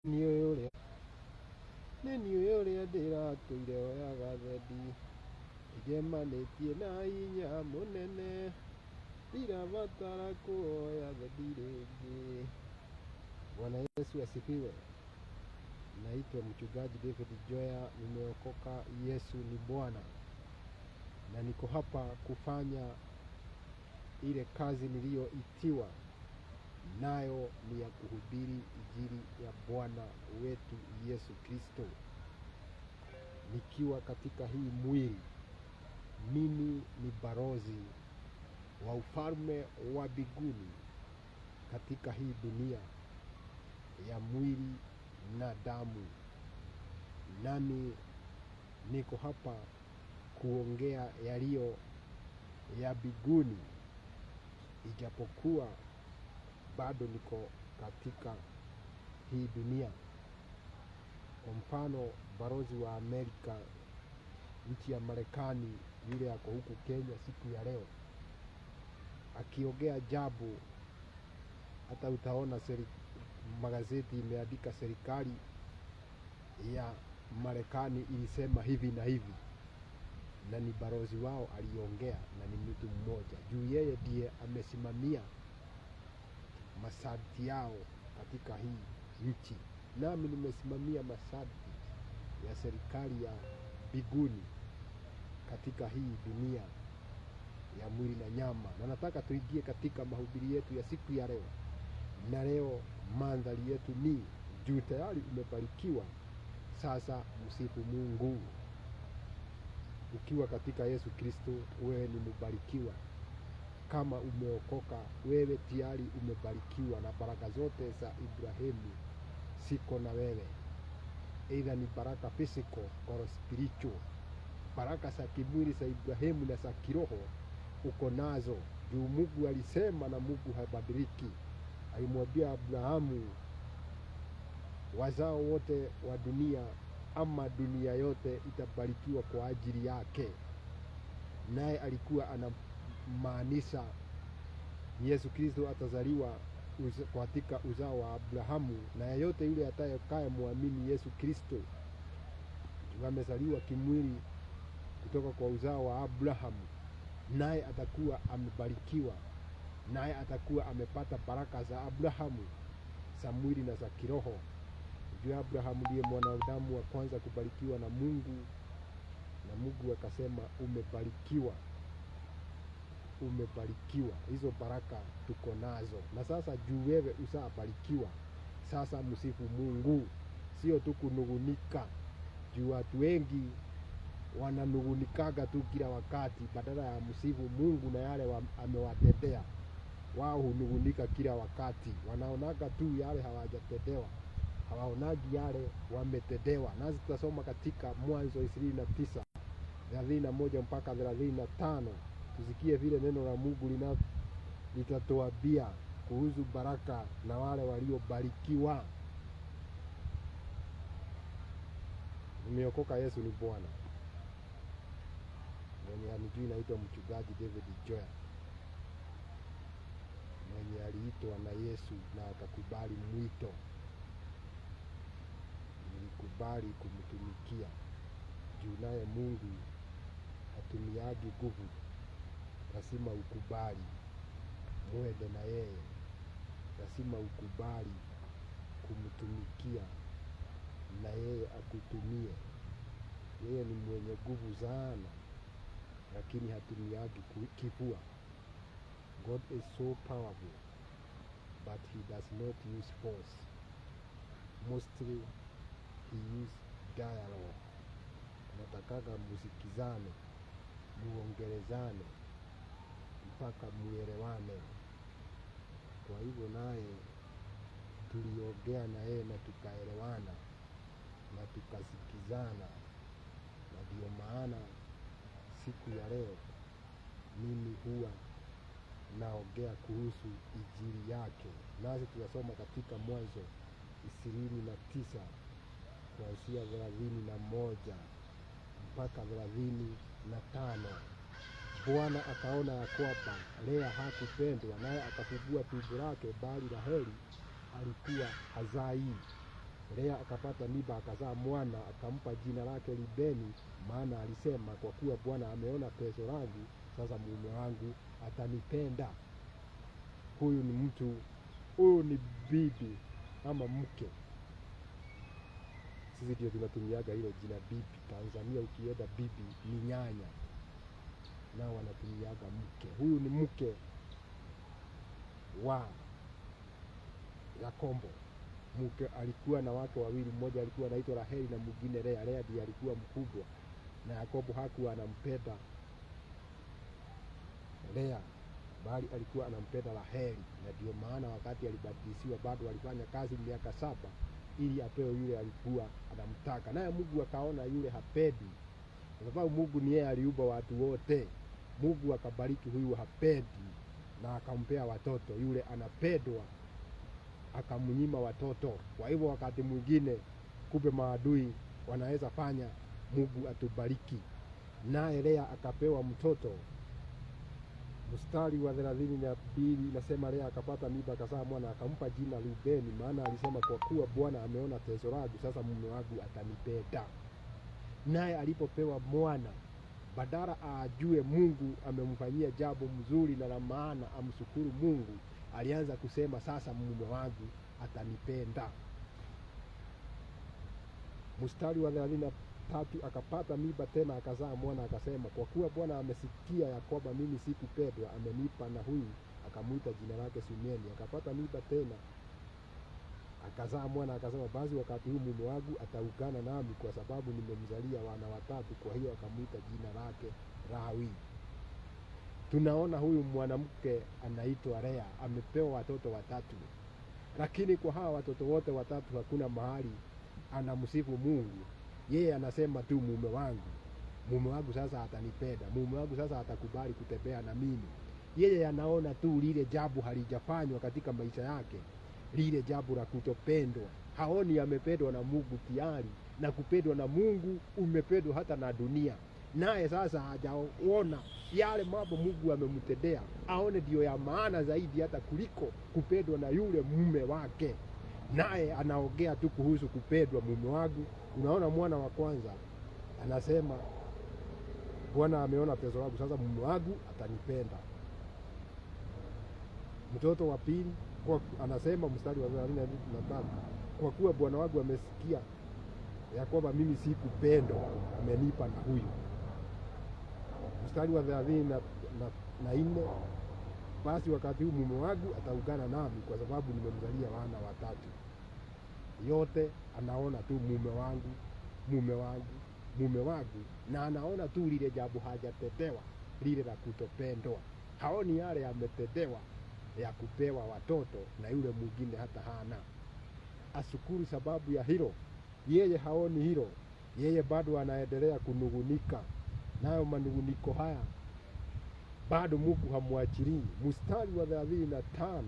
Nĩniũĩ ũrĩa ndĩratũire oyaga thendi, igemanĩtie na hinya mũnene, ndirabatara kuoya thendi rĩngĩ. Bwana Yesu asifiwe. Naitwa mchungaji David Njoya, nimeokoka. Yesu ni Bwana, na niko hapa kufanya ile kazi niliyoitiwa nayo, ni ya kuhubiri injili ya Bwana wetu Yesu Kristo. Nikiwa katika hii mwili, mimi ni balozi wa ufalme wa mbinguni katika hii dunia ya mwili na damu. Nami niko hapa kuongea yaliyo ya mbinguni, ijapokuwa bado niko katika hii dunia. Kwa mfano, balozi wa Amerika, nchi ya Marekani, yule yako huku Kenya siku ya leo, akiongea jambo, hata utaona magazeti imeandika serikali ya Marekani ilisema hivi na hivi, na ni balozi wao aliongea, na ni mtu mmoja. Juu yeye ndiye amesimamia masharti yao katika hii nchi. Nami nimesimamia masharti ya serikali ya mbinguni katika hii dunia ya mwili na nyama. Na nataka tuingie katika mahubiri yetu ya siku ya leo. Na leo mandhari yetu ni juu tayari umebarikiwa, sasa msifu Mungu. Ukiwa katika Yesu Kristo, wewe ni mbarikiwa. Kama umeokoka, wewe tayari umebarikiwa, na baraka zote za Ibrahimu siko na wewe. Either ni baraka physical or spiritual. Baraka za kimwili za Ibrahimu na za kiroho uko nazo. Juu Mungu alisema, na Mungu habadiliki. Alimwambia Abrahamu, wazao wote wa dunia ama dunia yote itabarikiwa kwa ajili yake. Naye alikuwa anamaanisha Yesu Kristo atazaliwa katika uzao wa Abrahamu, na yeyote yule atakaye muamini Yesu Kristo amezaliwa kimwili kutoka kwa uzao wa Abrahamu, naye atakuwa amebarikiwa, naye atakuwa amepata baraka za Abrahamu za mwili na za kiroho. Juu Abrahamu ndiye mwanadamu wa kwanza kubarikiwa na Mungu, na Mungu akasema umebarikiwa, umebarikiwa. Hizo baraka tuko nazo. Na sasa juu wewe ushabarikiwa, sasa msifu Mungu, sio tu kunugunika. Juu watu wengi wananugunikaga tu kila wakati, badala ya msifu Mungu na yale amewatendea. Wao hunugunika kila wakati, wanaonaga tu yale hawajatendewa, hawaonagi yale wametendewa. Nasi tutasoma katika Mwanzo 29:31 mpaka 35. Tusikie vile neno la Mungu litatuambia kuhusu baraka na wale waliobarikiwa. Nimeokoka. Yesu ni Bwana. Mwenye anijui, naitwa mchungaji David Njoya, mwenye aliitwa na Yesu na akakubali mwito. Nilikubali kumtumikia. Juu naye Mungu hatumiagi nguvu, lazima ukubali mwende na yeye. Lazima ukubali kumtumikia na yeye akutumie. Yeye ni mwenye nguvu sana, lakini hatumiagi kifua. God is so powerful, but he does not use force. Mostly he use dialogue. Natakaga musikizane, muongelezane mpaka muelewane. Kwa hivyo naye tuliongea na yeye na tukaelewana na tukasikizana, na ndio maana siku ya leo mimi huwa naongea kuhusu injili yake. Nasi tunasoma katika Mwanzo 29 kuanzia 31 mpaka 35. Bwana akaona ya kwamba Lea hakupendwa, naye akafungua tumbo lake, bali Raheli alikuwa hazai. Lea akapata mimba akazaa mwana, akampa jina lake Rubeni, maana alisema, kwa kuwa Bwana ameona teso langu, sasa mume wangu atanipenda. Huyu ni bibi ama mke. Sisi ndio tunatumiaga hilo jina bibi. Tanzania ukienda bibi ni nyanya, nao wanatumiaga mke. Huyu ni mke wa Yakobo. Mke alikuwa na wake wawili, mmoja alikuwa anaitwa Raheli na mwingine Lea. Lea ndiye alikuwa mkubwa, na Yakobo hakuwa anampenda Lea, bali alikuwa anampenda Raheli. Na ndio maana wakati alibadilishwa bado alifanya kazi miaka 7 ili apewe yule alikuwa anamtaka. Naye Mungu akaona yule hapendi, kwa sababu Mungu ni yeye aliumba watu wote. Mungu akabariki huyu hapendi na akampea watoto. Yule anapendwa akamnyima watoto. Kwa hivyo wakati mwingine kumbe maadui wanaweza fanya Mungu atubariki. Naye Lea akapewa mtoto. Mstari wa 32 inasema, Lea akapata mimba akazaa mwana, akampa jina Rubeni, maana alisema, kwa kuwa Bwana ameona teso langu, sasa mume wangu atanipenda. Naye alipopewa mwana, badala ajue Mungu amemfanyia jambo mzuri na la maana, amshukuru Mungu, alianza kusema, sasa mume wangu atanipenda. Mstari wa 33, akapata mimba tena akazaa mwana, akasema, kwa kuwa Bwana amesikia ya kwamba mimi sikupendwa, amenipa na huyu, akamuita jina lake Simeoni. Akapata mimba tena akazaa mwana, akasema, basi wakati huu mume wangu ataungana nami, kwa sababu nimemzalia wana watatu. Kwa hiyo akamuita jina lake Lawi. Tunaona huyu mwanamke anaitwa Lea amepewa watoto watatu, lakini kwa hawa watoto wote watatu hakuna mahali anamsifu Mungu. Yeye anasema tu, mume wangu sasa atanipenda, mume wangu sasa atakubali kutembea na mimi. Yeye anaona tu lile jambo halijafanywa katika maisha yake, lile jambo la kutopendwa. Haoni amependwa na Mungu tayari, na kupendwa na Mungu umependwa hata na dunia. Naye sasa hajaona yale mambo Mungu amemtendea, aone ndio ya maana zaidi hata kuliko kupendwa na yule mume wake. Naye anaongea tu kuhusu kupendwa mume wangu. Unaona, mwana wa kwanza anasema, Bwana ameona teso langu, sasa mume wangu atanipenda. Mtoto wa pili anasema, mstari wa 33, kwa kuwa Bwana wangu amesikia ya kwamba mimi sikupendwa, amenipa na huyu. Mstari wa 34, basi wakati huu mume wangu ataungana nami, kwa sababu nimemzalia wana watatu. Yote anaona tu mume wangu, na anaona tu lile jambo hajatetewa, lile la kutopendwa. Haoni yale ametetewa ya kupewa watoto na yule mwingine hata hana. Ashukuru sababu ya hilo. Yeye haoni hilo, yeye bado anaendelea kunugunika. Nayo manunguniko haya bado Mungu hamwachilii. Mstari wa 35,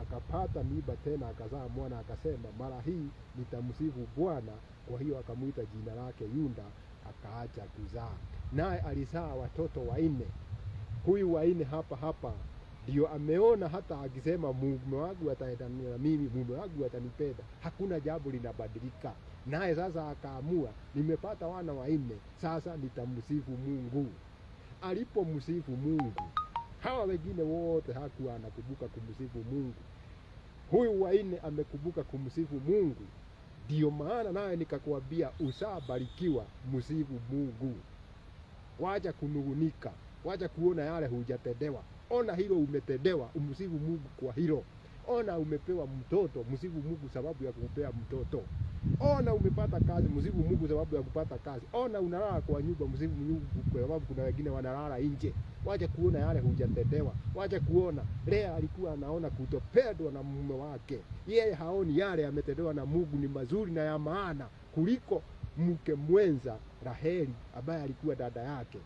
akapata mimba tena akazaa mwana, akasema, mara hii nitamsifu Bwana. Kwa hiyo akamuita jina lake Yuda, akaacha kuzaa. Naye alizaa watoto 4. Huyu 4 hapa ndio ameona hata akisema, mume wangu ataendana na mimi, mume wangu atanipenda, hakuna jambo linabadilika. Naye sasa akaamua, nimepata wana 4, sasa nitamsifu Mungu. Alipomsifu Mungu, hawa wengine wote hakuwa anakumbuka kumsifu Mungu. Huyu 4 amekumbuka kumsifu Mungu. Ndio maana naye nikakwambia, usabarikiwa, msifu Mungu. Wacha kunugunika, wacha kuona yale hujatendewa. Ona hilo umetendewa, umsifu Mungu kwa hilo. Ona umepewa mtoto, msifu Mungu sababu ya kupea mtoto. Ona umepata kazi, msifu Mungu sababu ya kupata kazi. Ona unalala kwa nyumba, msifu Mungu kwa sababu kuna wengine wanalala nje. Wacha kuona yale hujatendewa. Wacha kuona Lea alikuwa anaona kutopendwa na mume wake. Yeye haoni yale ametendewa na Mungu ni mazuri na ya maana kuliko mke mwenza Raheli ambaye alikuwa dada yake.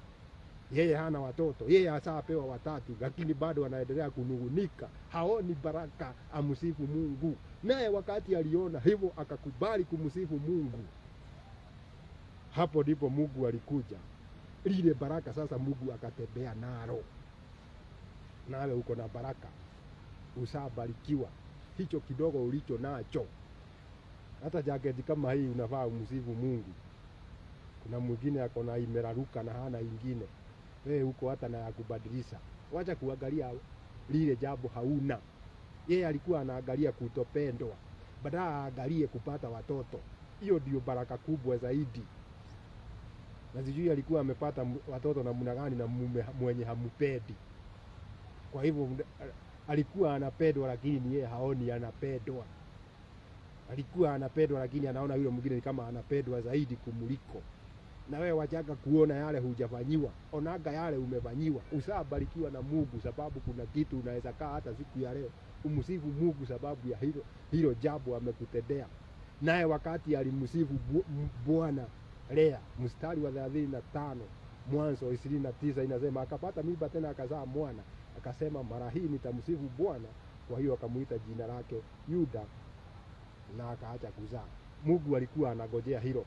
Yeye hana watoto, yeye asapewa watatu, lakini bado anaendelea kunugunika. Haoni baraka, amsifu Mungu. Naye wakati aliona hivyo akakubali kumsifu Mungu. Hapo ndipo Mungu alikuja. Lile baraka sasa Mungu akatembea nalo. Nawe uko na baraka, usabarikiwa. Hicho kidogo ulicho nacho Hata jaketi kama hii unafaa umsifu Mungu. Kuna mwingine ako na imeraruka na hana ingine. Wewe uko hata na ya kubadilisha. Wacha kuangalia lile jambo hauna. Yeye alikuwa anaangalia kutopendwa, badala aangalie kupata watoto. Hiyo ndio baraka kubwa zaidi. Na sijui alikuwa amepata watoto namna gani na mume mwenye hampendi. Kwa hivyo alikuwa anapendwa lakini ni yeye haoni anapendwa. Alikuwa anapendwa lakini anaona yule mwingine ni kama anapendwa zaidi kumuliko. Na wewe wachaga kuona yale hujafanyiwa, onaga yale umefanyiwa. Usabarikiwa na Mungu sababu kuna kitu unaweza kaa hata siku ya leo umsifu Mungu sababu ya hilo jambo amekutendea. Naye wakati alimsifu Bwana Lea, mstari wa 35 Mwanzo 29 inasema akapata mimba tena akazaa mwana, akasema mara hii nitamsifu Bwana. Kwa hiyo akamuita jina lake Yuda na akaacha kuzaa. Mungu alikuwa anagojea hilo.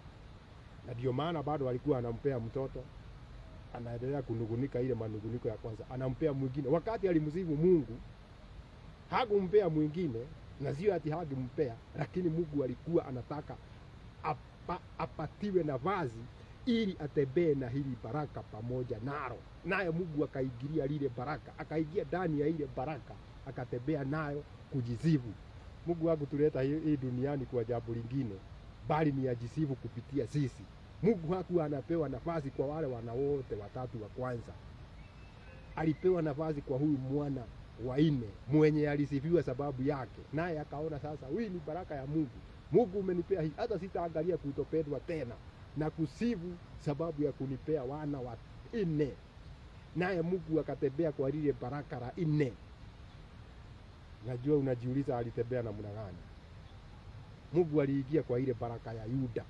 Na ndio maana bado alikuwa anampea mtoto, anaendelea kunugunika ile manuguniko ya kwanza, anampea mwingine. Wakati alimsifu Mungu hakumpea mwingine, na sio ati hakumpea, lakini Mungu alikuwa anataka apatiwe nafasi ili atembee na hili baraka pamoja nalo. Naye Mungu akaingilia lile baraka, akaingia ndani ya ile baraka, akatembea nayo kujisifu. Mungu hakutuleta hii duniani kwa jambo lingine, bali ni ajisifu kupitia sisi. Mungu hakuwa anapewa nafasi kwa wale wanawote watatu wa kwanza. Alipewa nafasi kwa huyu mwana wa nne mwenye alisifiwa sababu yake. Naye akaona sasa hii ni baraka ya Mungu. Mungu umenipea hii, hata sitaangalia kutopendwa tena na kusifu sababu ya kunipea wana wa nne. Naye Mungu akatembea kwa lile baraka la nne. Najua unajiuliza alitembea namna gani. Mungu aliingia kwa ile baraka ya Yuda.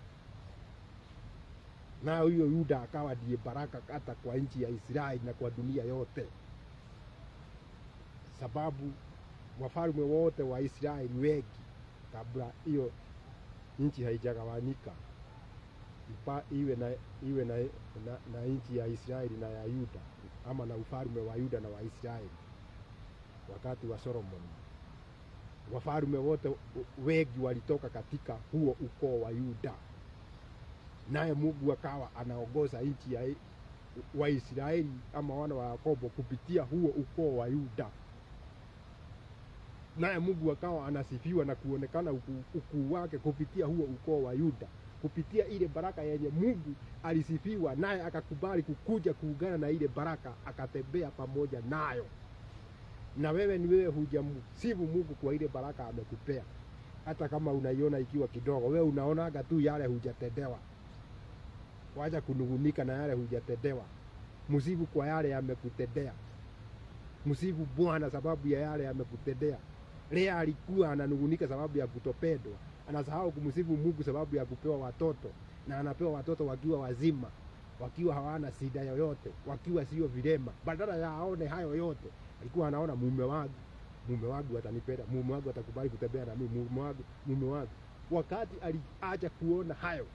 Na huyo Yuda akawa ndiye baraka hata kwa nchi ya Israeli na kwa dunia yote. Sababu wafalme wote wa Israeli wengi kabla hiyo nchi haijagawanyika iwe na nchi ya Israeli na ya Yuda, ama na ufalme wa Yuda na wa Israeli wakati wa Solomon. Wafalme wote wengi walitoka katika huo ukoo wa Yuda. Naye Mungu akawa anaongoza nchi ya Waisraeli ama wana wa Yakobo kupitia huo ukoo wa Yuda. Naye Mungu akawa anasifiwa na kuonekana ukuu wake kupitia huo ukoo wa Yuda, kupitia ile baraka yenye Mungu alisifiwa, naye akakubali kukuja kuungana na ile baraka, akatembea pamoja nayo. Na wewe ni wewe hujamsifu Mungu kwa ile baraka amekupea. Hata kama unaiona ikiwa kidogo, wewe unaonaga tu yale hujatendewa. Wacha kunugunika na yale hujatendewa. Msifu kwa yale amekutendea. Msifu Bwana sababu ya yale amekutendea. Lea alikuwa ananugunika sababu ya kutopendwa. Anasahau kumsifu Mungu sababu ya kupewa watoto, na anapewa watoto wakiwa wazima, wakiwa hawana shida yoyote, wakiwa sio vilema. Badala ya aone hayo yote, alikuwa anaona mume wangu atanipenda, mume wangu atakubali kutembea na mimi, mume wangu. Wakati aliacha kuona hayo,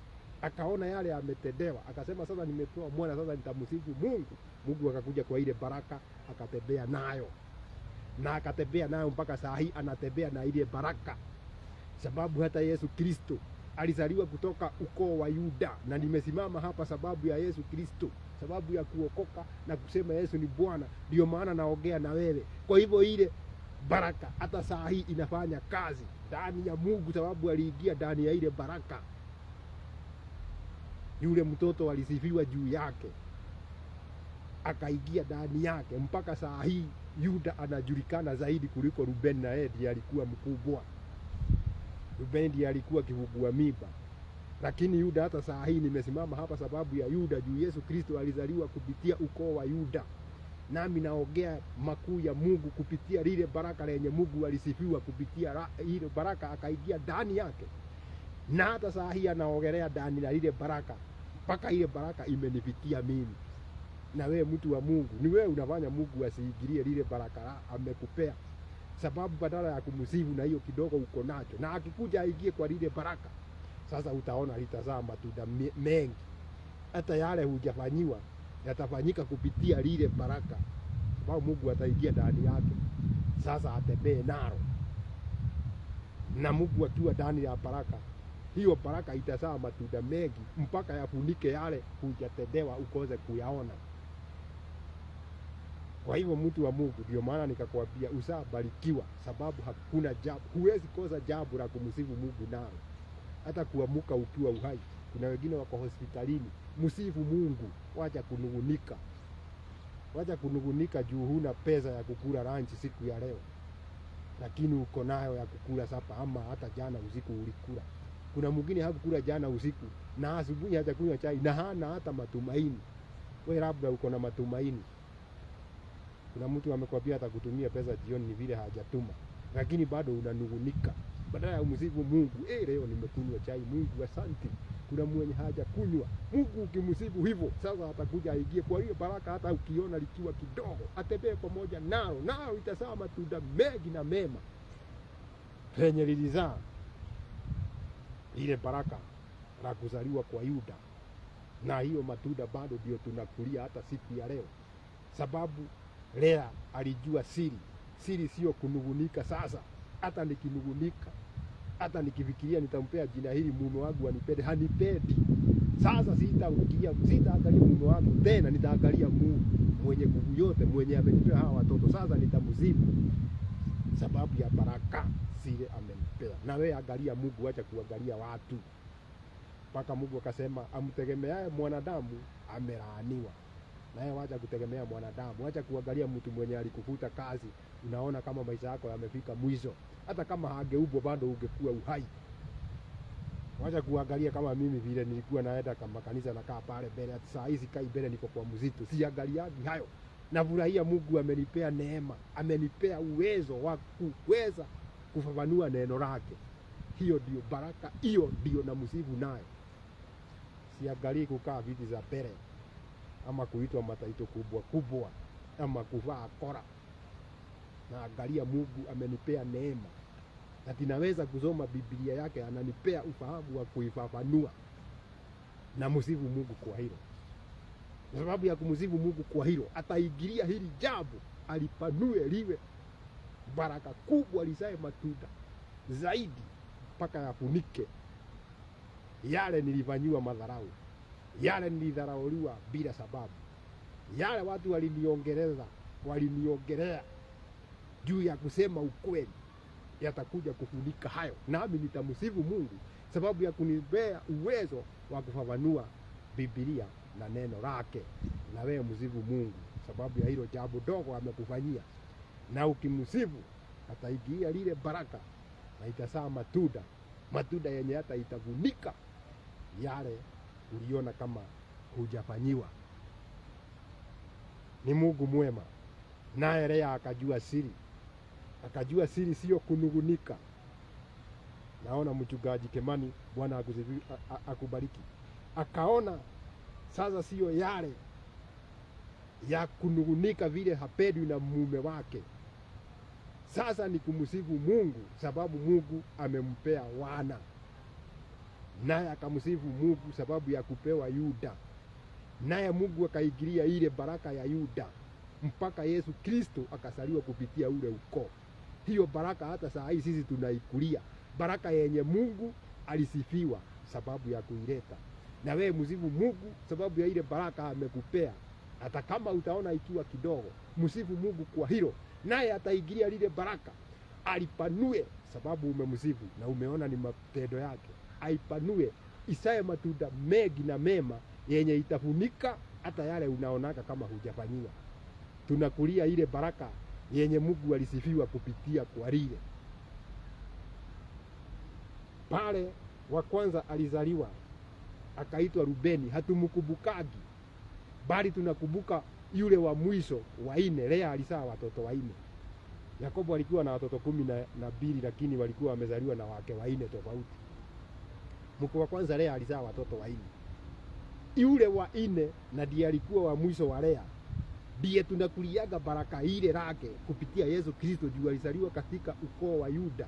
akaona yale ametendewa, akasema sasa nimepewa mwana, sasa nitamsifu Mungu. Mungu akakuja kwa ile baraka, akatembea nayo. Na akatembea nayo mpaka saa hii anatembea na ile baraka. Sababu hata Yesu Kristo alizaliwa kutoka ukoo wa Yuda, na nimesimama hapa sababu ya Yesu Kristo, sababu ya kuokoka na kusema Yesu ni Bwana. Ndio maana naongea na wewe. Kwa hivyo ile baraka hata saa hii inafanya kazi ndani ya Mungu, sababu aliingia ndani ya ile baraka. Yule mtoto alisifiwa juu yake, akaingia ndani yake. Mpaka saa hii Yuda anajulikana zaidi kuliko Rubeni, na yeye ndiye alikuwa mkubwa. Rubeni ndiye alikuwa kivugua mimba. Lakini Yuda hata saa hii nimesimama hapa sababu ya Yuda, juu Yesu Kristo alizaliwa kupitia ukoo wa Yuda. Nami naongea makuu ya Mungu kupitia lile baraka lenye Mungu alisifiwa kupitia ile baraka, akaingia ndani yake. Na hata saa hii anaogelea ndani na ile baraka, mpaka ile baraka imenifikia mimi. Na wewe mtu wa Mungu, ni wewe unafanya Mungu asiingilie lile baraka amekupea. Sababu badala ya kumsifu na hiyo kidogo uko nacho, na akikuja aingie kwa lile baraka, sasa utaona litazaa matunda mengi. Hata yale hujafanyiwa yatafanyika kupitia lile baraka, sababu Mungu ataingia ndani yake. Sasa atembee nalo. Na Mungu akiwa ndani ya baraka, hiyo baraka itazaa matunda mengi mpaka yafunike yale hujatendewa ukose kuyaona. Kwa hivyo mtu wa Mungu, ndio maana nikakwambia usabarikiwa, sababu hakuna jambo, huwezi kosa jambo la kumsifu Mungu nalo. Hata kuamuka ukiwa uhai. Kuna wengine wako hospitalini, msifu Mungu, wacha kunungunika. Wacha kunungunika juu huna pesa ya kukula lunch siku ya leo, lakini uko nayo ya kukula sapa, ama hata jana usiku ulikula. Kuna mwingine hakukula jana usiku na asubuhi hajakunywa chai na hana hata matumaini. Wewe labda uko na matumaini. Kuna mtu amekwambia atakutumia pesa jioni, ni vile hajatuma, lakini bado unanungunika. Badala ya umsifu Mungu, leo nimekunywa chai, Mungu asante. Kuna mwenye hajakunywa. Mungu ukimsifu hivyo, sasa atakuja aingie kwa hiyo baraka, hata ukiona likiwa kidogo, atembee pamoja nao itazaa matunda mengi na mema. Penye lilizaa ile baraka la kuzaliwa kwa Yuda, na hiyo matunda bado ndio tunakulia hata siku ya leo, sababu Lea alijua siri. Siri sio kunungunika. Sasa hata nikinungunika, hata nikifikiria nitampea jina hili mume wangu anipende, hanipendi. Sasa sitaangalia mume wangu tena, nitaangalia Mungu mwenye nguvu yote, mwenye amenipea hawa watoto. Sasa nitamsifu sababu ya baraka zile amenipea. Na wewe angalia Mungu, acha kuangalia watu. Mpaka Mungu akasema amtegemeaye mwanadamu amelaaniwa. Naye wacha kutegemea mwanadamu. Wacha kuangalia mtu mwenye alikufuta kazi, unaona kama maisha yako yamefika mwisho. Hata kama hageubwa bado ungekuwa uhai. Wacha kuangalia kama mimi vile nilikuwa naenda kama kanisa nakaa pale mbele, ati saa hizi kai mbele niko kwa mzito. Siangaliagi hayo. Nafurahia Mungu amenipea neema, amenipea uwezo wa kuweza kufafanua neno lake. Hiyo ndio baraka, hiyo ndio namsifu nayo. Siangalii kukaa viti za mbele, ama kuitwa mataito kubwa kubwa, ama kuvaa kora. Na angalia Mungu amenipea neema, na tinaweza kusoma Biblia yake, ananipea ufahamu wa kuifafanua. Na msifu Mungu kwa hilo. Kwa sababu ya kumsifu Mungu kwa hilo, ataigilia hili jambo, alipanue liwe baraka kubwa, lizae matunda zaidi mpaka yafunike yale nilifanywa madharau, yale nilidharauliwa bila sababu, yale watu waliniongelea juu ya kusema ukweli, yatakuja kufunika hayo. Nami nitamsifu Mungu sababu ya kunipea uwezo wa kufafanua Biblia na neno lake. Na wewe msifu Mungu sababu ya hilo jambo dogo amekufanyia. Na ukimsifu, ataigia lile baraka na itazaa matunda yenye hata itafunika yale uliona kama hujafanyiwa. Ni Mungu mwema. Naye Lea akajua siri. Akajua siri sio kunungunika. Naona mchungaji Kemani, Bwana akubariki, akaona sasa sio yale ya kunungunika vile hapendwi na mume wake. Sasa ni kumsifu Mungu sababu Mungu amempea wana. Naye akamsifu Mungu sababu ya kupewa Yuda. Naye Mungu akaigilia ile baraka ya Yuda mpaka Yesu Kristo akasaliwa kupitia ule ukoo. Hiyo baraka hata saa hii sisi tunaikulia. Baraka yenye Mungu alisifiwa sababu ya kuileta. Na wewe msifu Mungu sababu ya ile baraka amekupea. Hata kama utaona ikiwa kidogo, msifu Mungu kwa hilo. Naye ataigilia lile baraka, alipanue sababu umemsifu na umeona ni matendo yake. Aipanue isae matunda mengi na mema yenye itafunika hata yale unaonaka kama hujafanyiwa. Tunakulia ile baraka yenye Mungu alisifiwa kupitia kwa lile. Pale wa kwanza alizaliwa akaitwa Rubeni, hatumkubukagi, bali tunakumbuka yule wa mwisho wa 4. Lea alizaa watoto 4. Yakobo alikuwa na watoto 12, lakini walikuwa wamezaliwa na wake 4 tofauti. Mke wa kwanza Lea alizaa watoto 4. Yule wa 4 na ndiye alikuwa wa mwisho wa Lea, ndiye tunakuliaga baraka ile lake kupitia Yesu Kristo, juu alizaliwa katika ukoo wa Yuda.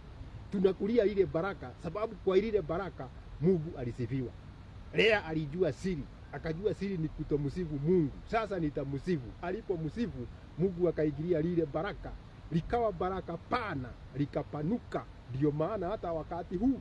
Tunakulia ile baraka sababu kwa ile baraka Mungu alisifiwa. Lea alijua siri, akajua siri ni kutomsifu Mungu. Sasa nitamsifu. Alipomsifu, Mungu akaigilia lile baraka, likawa baraka pana, likapanuka. Ndio maana hata wakati huu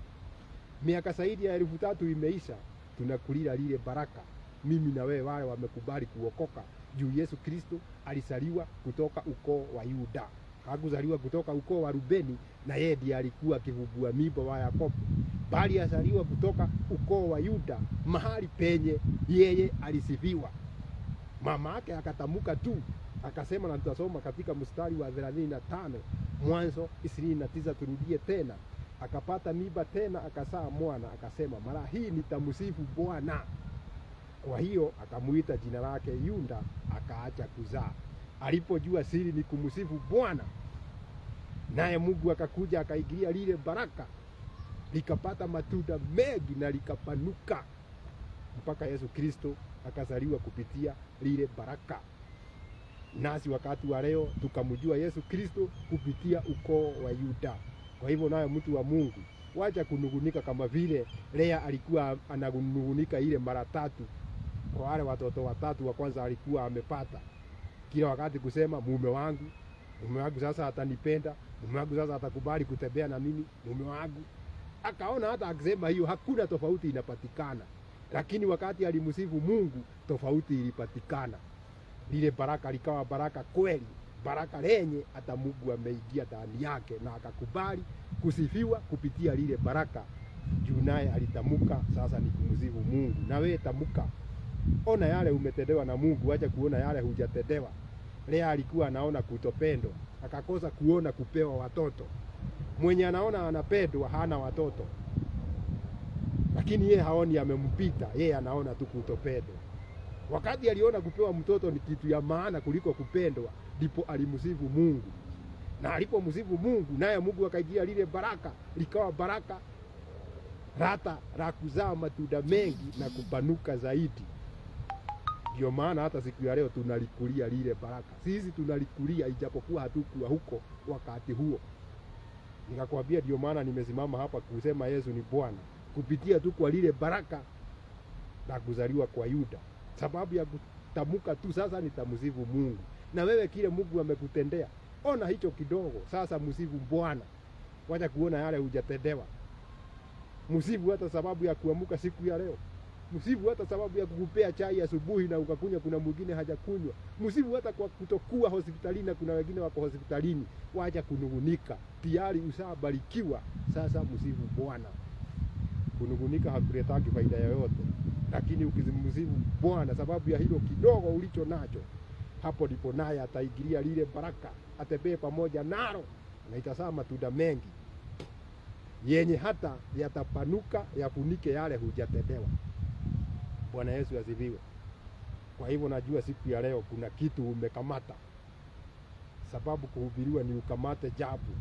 miaka zaidi ya 3,000 imeisha, tunakulia lile baraka, mimi na wewe wale wamekubali kuokoka, juu Yesu Kristo alizaliwa kutoka ukoo wa Yuda. Hakuzaliwa kutoka ukoo wa Rubeni, na yeye ndiye alikuwa kivubua mimba wa Yakobo, bali alizaliwa kutoka ukoo wa Yuda, mahali penye yeye alisifiwa. Mama yake akatamuka tu akasema, na tutasoma katika mstari wa 35 Mwanzo 29, turudie tena, akapata mimba tena akazaa mwana, akasema mara hii nitamsifu Bwana. Kwa hiyo akamuita jina lake Yuda, akaacha kuzaa. Alipojua siri ni kumsifu Bwana, naye Mungu akakuja akaigilia lile baraka, likapata matunda mengi na likapanuka mpaka Yesu Kristo akazaliwa kupitia lile baraka. Nasi wakati wa leo tukamjua Yesu Kristo kupitia ukoo wa Yuda. Kwa hivyo naye mtu wa Mungu, wacha kunugunika kama vile Lea alikuwa ananugunika ile mara 3 kwa wale watoto 3 wa kwanza alikuwa amepata. Kila wakati kusema mume wangu sasa atanipenda, mume wangu sasa atakubali kutembea na mimi, mume wangu. Akaona hata akisema hiyo hakuna tofauti inapatikana. Lakini wakati alimsifu Mungu, tofauti ilipatikana. Lile baraka likawa baraka kweli, baraka lenye hata Mungu ameingia ndani yake, na akakubali kusifiwa kupitia lile baraka. Juu naye alitamuka sasa ni kumsifu Mungu. Na wewe tamuka, ona yale umetendewa na Mungu, acha kuona yale hujatendewa. Lea alikuwa anaona kutopendwa, akakosa kuona kupewa watoto. Mwenye anaona anapendwa hana watoto, lakini yeye haoni amempita, yeye anaona tu kutopendwa. Wakati aliona kupewa mtoto ni kitu ya maana kuliko kupendwa, ndipo alimsifu Mungu. Na alipomsifu Mungu, naye Mungu akaigia lile baraka, likawa baraka rata la kuzaa matunda mengi na kupanuka zaidi. Ndio maana hata siku ya leo tunalikulia lile baraka. Sisi tunalikulia ijapokuwa hatukuwa huko wakati huo. Nikakwambia ndio maana nimesimama hapa kusema Yesu ni Bwana, kupitia tu kwa lile baraka la kuzaliwa kwa Yuda. Sababu ya kutamuka tu sasa nitamsifu Mungu. Na wewe kile Mungu amekutendea, ona hicho kidogo, sasa msifu Bwana. Wacha kuona yale hujatendewa. Msifu hata sababu ya kuamuka siku ya leo. Msifu hata sababu ya kukupea chai asubuhi na ukakunywa, kuna mwingine hajakunywa. Msifu hata kwa kutokuwa hospitalini na kuna wengine wako hospitalini. Wacha kunugunika, tayari ushabarikiwa. Sasa msifu Bwana. Kunugunika hakuletaki faida yoyote, lakini ukimsifu Bwana sababu ya hilo kidogo ulicho nacho, hapo ndipo naye ataigilia lile baraka, atembee pamoja nalo na itazaa matunda mengi yenye hata yatapanuka yafunike yale hujatendewa. Bwana Yesu asifiwe. Kwa hivyo najua siku ya leo kuna kitu umekamata, sababu kuhubiriwa ni ukamate jabu.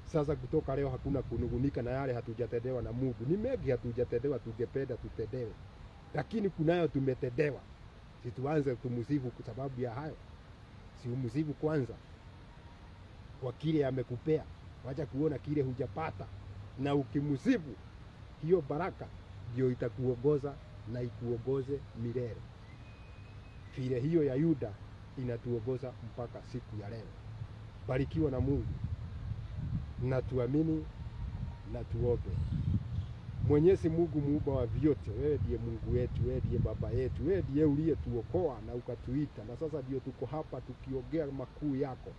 Sasa kutoka leo hakuna kunugunika na yale hatujatendewa na Mungu. Ni mengi hatujatendewa, tungependa tutendewe, lakini kunayo tumetendewa. Situanze kumsifu kwa sababu ya hayo. Si umsifu kwanza kwa kile amekupea. Wacha kuona kile hujapata, na ukimsifu hiyo baraka ndio itakuongoza na ikuongoze milele. Vile hiyo ya Yuda inatuongoza mpaka siku ya leo. Barikiwa na Mungu, na tuamini na tuombe. Mwenyezi Mungu muumba wa vyote, wewe ndiye Mungu wetu, wewe ndiye baba yetu, wewe ndiye uliyetuokoa na ukatuita, na sasa ndio tuko hapa tukiongea makuu yako.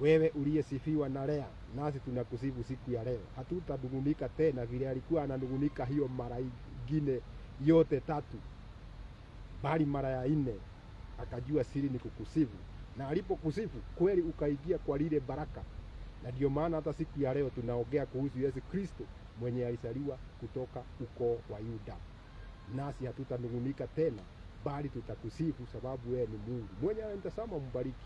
Wewe uliyesifiwa na Lea, nasi tunakusifu siku ya leo. Hatutadugunika tena vile alikuwa anadugunika hiyo mara ingine yote 3, bali mara ya 4 akajua siri ni kukusifu, na alipokusifu kweli ukaingia kwa lile baraka. Na ndio maana hata siku ya leo tunaongea kuhusu Yesu Kristo mwenye alizaliwa kutoka ukoo wa Yuda. Nasi hatutadugunika tena, bali tutakusifu sababu wewe ni Mungu. Mwenye ananitazama mbariki,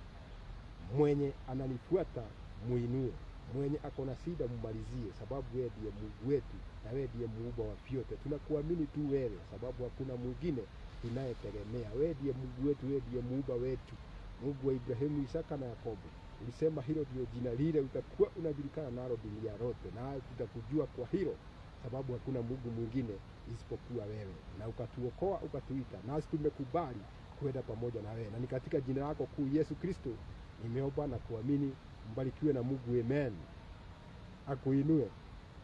mwenye ananifuata muinue, mwenye akona shida mmalizie, sababu wewe ndiye Mungu wetu na wewe ndiye muumba wa vyote. Tunakuamini tu wewe, sababu hakuna mwingine tunayetegemea. Wewe ndiye Mungu wetu, wewe ndiye muumba wetu, Mungu wa Ibrahimu, Isaka na Yakobo. Ulisema hilo ndio jina lile utakuwa unajulikana nalo dunia yote, na tutakujua kwa hilo, sababu hakuna Mungu mwingine isipokuwa wewe. Na ukatuokoa, ukatuita, nasi tumekubali kwenda pamoja na wewe. Na ni katika jina lako kuu Yesu Kristo nimeomba na kuamini. Mbarikiwe na Mungu, amen. Akuinue,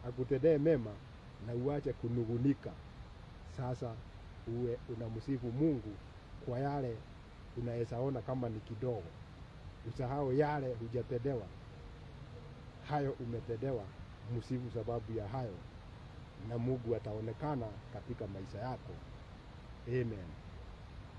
akutendee mema na uache kunugunika. Sasa uwe unamsifu Mungu kwa yale unaweza ona kama ni kidogo. Usahau yale hujatendewa, hayo umetendewa. Msifu sababu ya hayo, na Mungu ataonekana katika maisha yako. Amen.